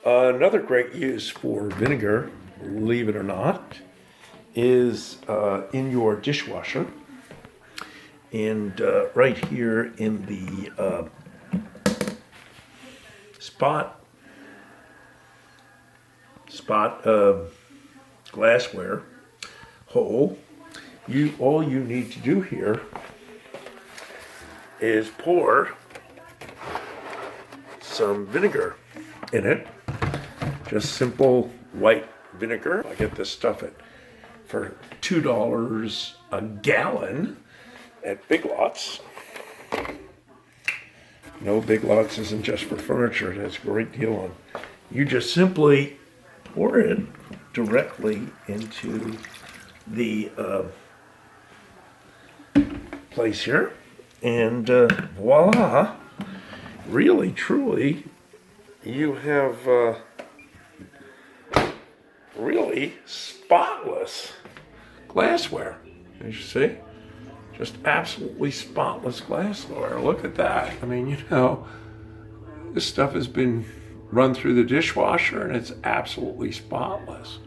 Another great use for vinegar, believe it or not, is in your dishwasher. And right here in the spot glassware hole, all you need to do here is pour some vinegar in it. Just simple white vinegar. I get this stuff for $2 a gallon at Big Lots. No, Big Lots isn't just for furniture. It has a great deal on. You just simply pour it directly into the place here, and voila! Really, truly, you have really spotless glassware. As you see, just absolutely spotless glassware. Look at that. I mean, this stuff has been run through the dishwasher and it's absolutely spotless.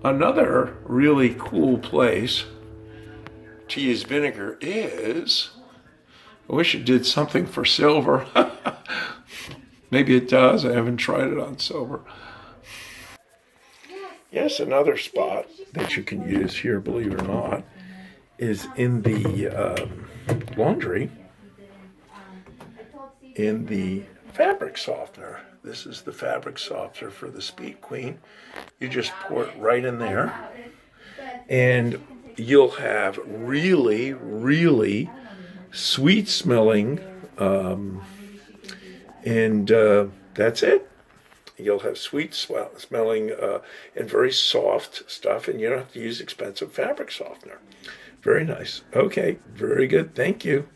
Another really cool place to use vinegar is, I wish it did something for silver. Maybe it does. I haven't tried it on silver. Yes, another spot that you can use here, believe it or not, is in the laundry, in the fabric softener. This is the fabric softener for the Speed Queen. You just pour it right in there, and you'll have really, really sweet smelling, and that's it. You'll have sweet smelling and very soft stuff, and you don't have to use expensive fabric softener. Very nice. Okay, very good. Thank you.